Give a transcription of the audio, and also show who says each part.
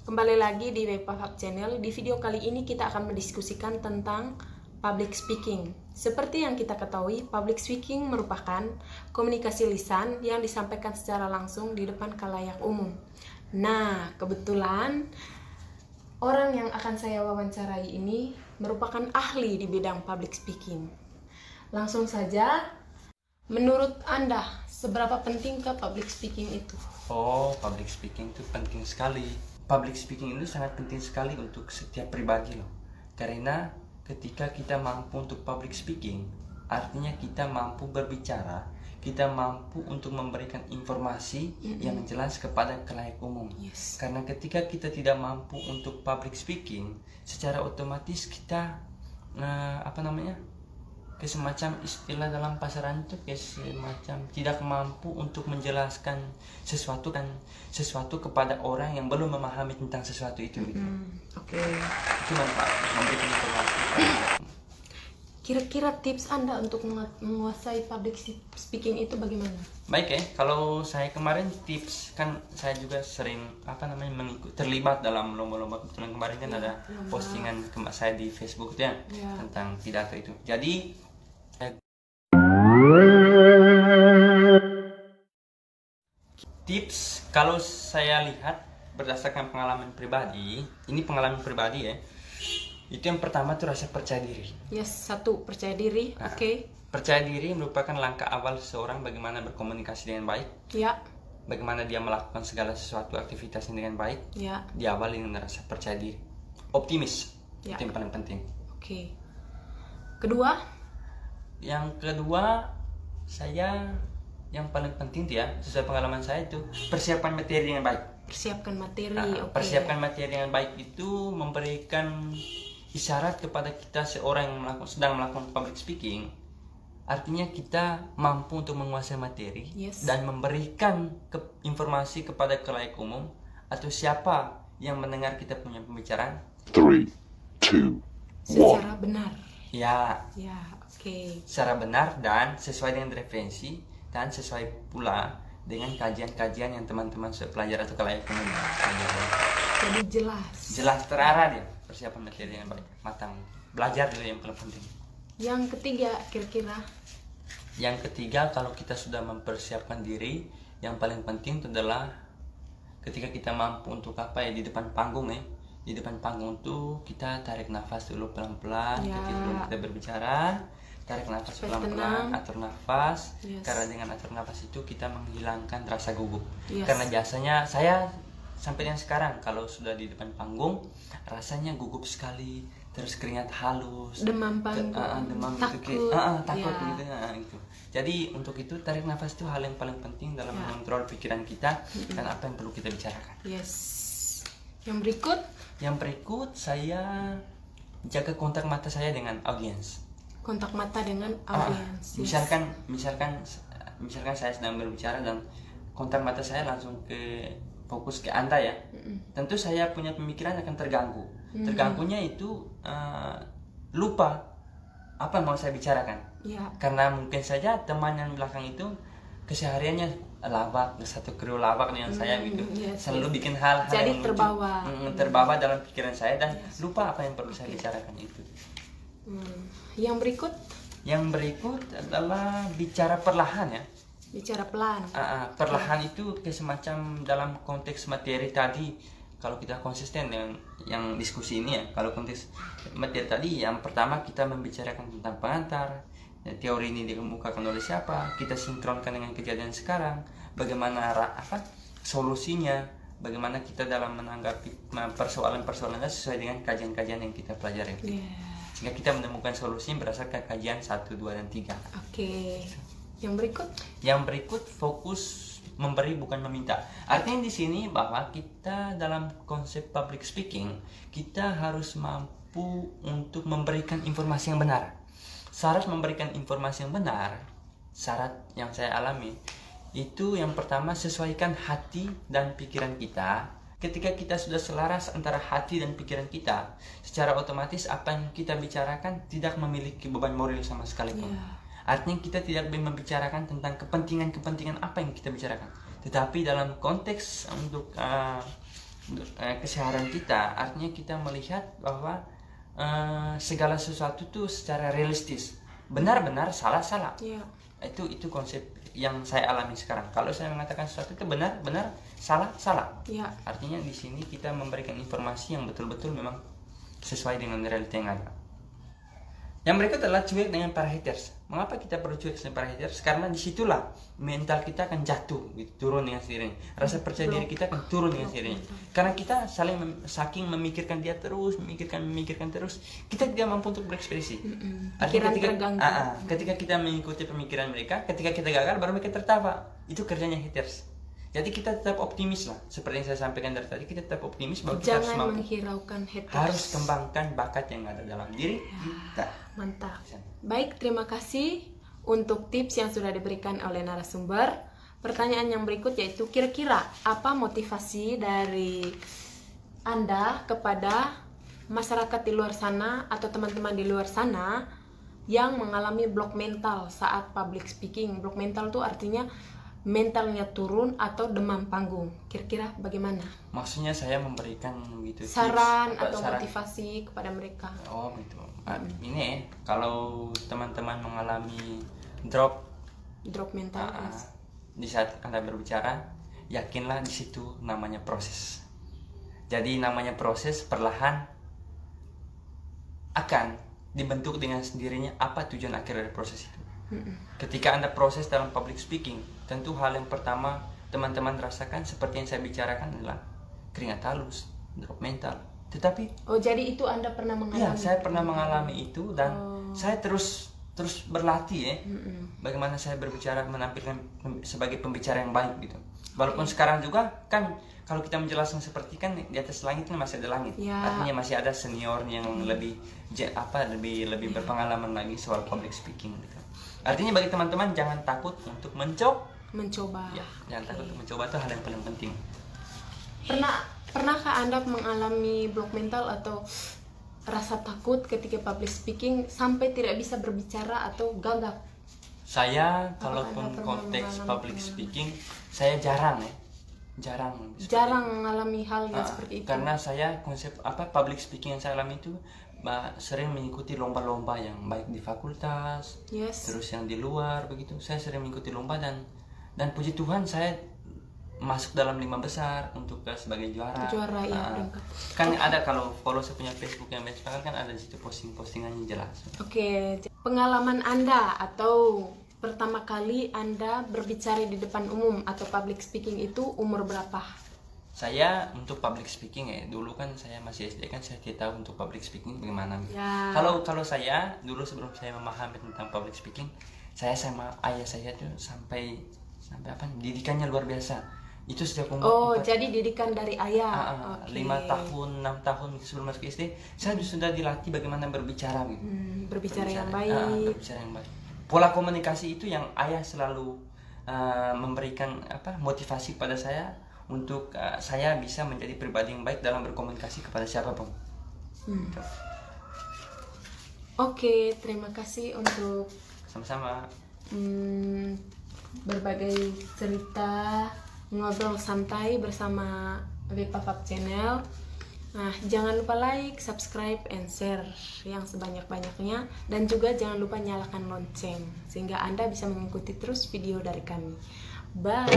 Speaker 1: Kembali lagi di Webpahab Channel. Di video kali ini kita akan mendiskusikan tentang public speaking. Seperti yang kita ketahui, public speaking merupakan komunikasi lisan yang disampaikan secara langsung di depan khalayak umum. Nah, kebetulan orang yang akan saya wawancarai ini merupakan ahli di bidang public speaking. Langsung saja, menurut Anda, seberapa pentingkah public speaking itu?
Speaker 2: Oh, public speaking itu penting sekali. Public speaking itu sangat penting sekali untuk setiap pribadi loh. Karena ketika kita mampu untuk public speaking, artinya kita mampu berbicara, kita mampu untuk memberikan informasi yang jelas kepada khalayak umum.
Speaker 1: Yes.
Speaker 2: Karena ketika kita tidak mampu untuk public speaking, secara otomatis kita semacam istilah dalam pasaran itu semacam tidak mampu untuk menjelaskan sesuatu kepada orang yang belum memahami tentang sesuatu itu.
Speaker 1: Oke.
Speaker 2: Itu manfaat memberikan informasi.
Speaker 1: Kira-kira tips Anda untuk menguasai public speaking itu bagaimana?
Speaker 2: Baik ya, kalau saya kemarin tips kan saya juga sering terlibat dalam lomba-lomba. Kebetulan kemarin kan ada postingan saya di Facebook ya tentang pidato itu. Jadi tips kalau saya lihat berdasarkan pengalaman pribadi, ini pengalaman pribadi ya. Itu yang pertama tuh rasa percaya diri.
Speaker 1: Yes, satu, percaya diri.
Speaker 2: Nah,
Speaker 1: Oke.
Speaker 2: Percaya diri merupakan langkah awal seseorang bagaimana berkomunikasi dengan baik.
Speaker 1: Ya.
Speaker 2: Bagaimana dia melakukan segala sesuatu aktivitasnya dengan baik.
Speaker 1: Ya.
Speaker 2: Diawali dengan rasa percaya diri. Optimis.
Speaker 1: Ya.
Speaker 2: Itu yang paling penting.
Speaker 1: Oke. Kedua?
Speaker 2: Yang kedua, yang paling penting tuh ya, sesuai pengalaman saya itu persiapan materi dengan baik.
Speaker 1: Persiapkan materi. Oke.
Speaker 2: Persiapkan materi dengan baik itu memberikan isyarat kepada kita seorang yang sedang melakukan public speaking. Artinya kita mampu untuk menguasai materi dan memberikan informasi kepada khalayak umum atau siapa yang mendengar kita punya pembicaraan.
Speaker 3: 3, 2, 1.
Speaker 1: Secara benar.
Speaker 2: Ya.
Speaker 1: Ya, oke.
Speaker 2: Secara benar dan sesuai dengan referensi dan sesuai pula dengan kajian-kajian yang teman-teman pelajar atau khalayak umum pelajari.
Speaker 1: Jadi jelas
Speaker 2: terarah dia, persiapan materi dengan baik, matang. Belajar dulu yang paling penting.
Speaker 1: Yang ketiga kira-kira?
Speaker 2: Yang ketiga, kalau kita sudah mempersiapkan diri, yang paling penting itu adalah ketika kita mampu untuk di depan panggung ya. Di depan panggung tuh kita tarik nafas dulu pelan-pelan sebelum kita berbicara. Tarik nafas pelan-pelan, atur nafas. Karena dengan atur nafas itu kita menghilangkan rasa gugup. Karena biasanya saya sampai yang sekarang kalau sudah di depan panggung rasanya gugup sekali, terus keringat halus,
Speaker 1: demam panggung,
Speaker 2: takut gitu. Jadi untuk itu tarik nafas itu hal yang paling penting dalam mengontrol pikiran kita dan apa yang perlu kita bicarakan.
Speaker 1: Yes. Yang berikut
Speaker 2: saya jaga kontak mata saya dengan audiens.
Speaker 1: Kontak mata dengan audiens.
Speaker 2: Misalkan saya sedang berbicara dan kontak mata saya langsung fokus ke Anda ya. Tentu saya punya pemikiran akan terganggu. Terganggunya itu lupa apa yang mau saya bicarakan. Karena mungkin saja teman yang belakang itu kesehariannya lawak, satu kru lawak dengan saya gitu. Selalu bikin hal-hal
Speaker 1: jadi
Speaker 2: yang terbawa dalam pikiran saya dan lupa apa yang perlu saya bicarakan itu.
Speaker 1: Yang
Speaker 2: berikut adalah bicara perlahan ya.
Speaker 1: Bicara pelan.
Speaker 2: Perlahan itu semacam dalam konteks materi tadi. Kalau kita konsisten dengan yang diskusi ini ya, kalau konteks materi tadi, yang pertama kita membicarakan tentang pengantar, teori ini dikemukakan oleh siapa, kita sinkronkan dengan kejadian sekarang, bagaimana solusinya, bagaimana kita dalam menanggapi persoalan-persoalan sesuai dengan kajian-kajian yang kita pelajari. Sehingga kita menemukan solusi berdasarkan kajian 1, 2, dan 3.
Speaker 1: Oke. Yang berikut
Speaker 2: fokus memberi bukan meminta. Artinya di sini bahwa kita dalam konsep public speaking kita harus mampu untuk memberikan informasi yang benar. Syarat memberikan informasi yang benar, syarat yang saya alami itu yang pertama sesuaikan hati dan pikiran kita. Ketika kita sudah selaras antara hati dan pikiran kita, secara otomatis apa yang kita bicarakan tidak memiliki beban moral sama sekali pun. Artinya kita tidak membicarakan tentang kepentingan apa yang kita bicarakan, tetapi dalam konteks untuk keseharian kita, artinya kita melihat bahwa segala sesuatu tuh secara realistis, benar-benar salah-salah.
Speaker 1: Iya.
Speaker 2: Itu konsep yang saya alami sekarang. Kalau saya mengatakan sesuatu itu benar-benar salah-salah,
Speaker 1: Iya.
Speaker 2: artinya di sini kita memberikan informasi yang betul-betul memang sesuai dengan realita yang ada. Yang berikut adalah cuek dengan para haters. Mengapa kita perlu cuek dengan para haters? Karena disitulah mental kita akan jatuh, gitu, turun dengan sendirinya. Rasa percaya diri kita akan turun dengan sendirinya. Karena kita saking memikirkan dia terus, memikirkan terus, kita tidak mampu untuk berekspresi.
Speaker 1: Pikiran terganggu.
Speaker 2: Ketika kita mengikuti pemikiran mereka, ketika kita gagal, baru mereka tertawa. Itu kerjanya haters. Jadi kita tetap optimis lah, seperti yang saya sampaikan dari tadi, kita tetap optimis bahwa kita harus
Speaker 1: Jangan
Speaker 2: mampu,
Speaker 1: menghiraukan haters.
Speaker 2: harus kembangkan bakat yang ada dalam diri kita.
Speaker 1: Mantap. Baik, terima kasih untuk tips yang sudah diberikan oleh narasumber. Pertanyaan yang berikut yaitu, kira-kira apa motivasi dari Anda kepada masyarakat di luar sana atau teman-teman di luar sana yang mengalami blok mental saat public speaking? Blok mental itu artinya mentalnya turun atau demam panggung. Kira-kira bagaimana?
Speaker 2: Maksudnya saya memberikan gitu
Speaker 1: Saran
Speaker 2: tips,
Speaker 1: atau motivasi kepada mereka.
Speaker 2: Oh gitu. Ini kalau teman-teman mengalami drop
Speaker 1: Mental. Yes.
Speaker 2: di saat Anda berbicara, yakinlah di situ namanya proses. Jadi namanya proses, perlahan akan dibentuk dengan sendirinya apa tujuan akhir dari proses itu. Ketika Anda proses dalam public speaking, tentu hal yang pertama teman-teman rasakan seperti yang saya bicarakan adalah keringat halus, drop mental. Tetapi
Speaker 1: jadi itu Anda pernah mengalami?
Speaker 2: ya, saya pernah mengalami itu dan saya terus berlatih ya. Bagaimana saya berbicara, menampilkan sebagai pembicara yang baik gitu. Walaupun sekarang juga kan kalau kita menjelaskan seperti kan di atas langit kan masih ada langit.
Speaker 1: Ya.
Speaker 2: Artinya masih ada senior yang lebih berpengalaman lagi soal public speaking gitu. Artinya bagi teman-teman jangan takut untuk
Speaker 1: mencoba.
Speaker 2: Ya, jangan takut untuk mencoba, itu hal yang paling penting.
Speaker 1: Pernahkah Anda mengalami blok mental atau rasa takut ketika public speaking sampai tidak bisa berbicara atau gagap?
Speaker 2: Saya
Speaker 1: Anda
Speaker 2: kalaupun
Speaker 1: pernah
Speaker 2: konteks
Speaker 1: mengalami
Speaker 2: public
Speaker 1: pengalaman?
Speaker 2: speaking saya jarang
Speaker 1: Jarang mengalami hal yang seperti itu.
Speaker 2: karena saya konsep public speaking yang saya alami itu sering mengikuti lomba-lomba yang baik di fakultas,
Speaker 1: Yes.
Speaker 2: terus yang di luar begitu. Saya sering mengikuti lomba dan puji Tuhan saya masuk dalam 5 besar untuk sebagai juara.
Speaker 1: Juara ya, peringkat.
Speaker 2: Kan ada, kalau follow saya punya Facebook yang benchmark kan ada di situ postingannya jelas.
Speaker 1: Oke, pengalaman Anda atau pertama kali Anda berbicara di depan umum atau public speaking itu umur berapa?
Speaker 2: Saya untuk public speaking ya, dulu kan saya masih SD kan saya tidak tahu untuk public speaking bagaimana.
Speaker 1: Ya.
Speaker 2: Kalau saya dulu sebelum saya memahami tentang public speaking, saya sama ayah saya tuh sampai didikannya luar biasa. Itu sejak umur
Speaker 1: jadi didikan dari ayah.
Speaker 2: 5 tahun, 6 tahun sebelum masuk SD, saya sudah dilatih bagaimana berbicara gitu.
Speaker 1: Berbicara yang baik.
Speaker 2: Berbicara yang baik. Pola komunikasi itu yang ayah selalu memberikan motivasi pada saya untuk saya bisa menjadi pribadi yang baik dalam berkomunikasi kepada siapapun. Gitu.
Speaker 1: Oke, terima kasih untuk
Speaker 2: Sama-sama.
Speaker 1: berbagai cerita ngobrol santai bersama Bepafab Channel. Nah, jangan lupa like, subscribe, and share yang sebanyak-banyaknya, dan juga jangan lupa nyalakan lonceng sehingga Anda bisa mengikuti terus video dari kami. Bye.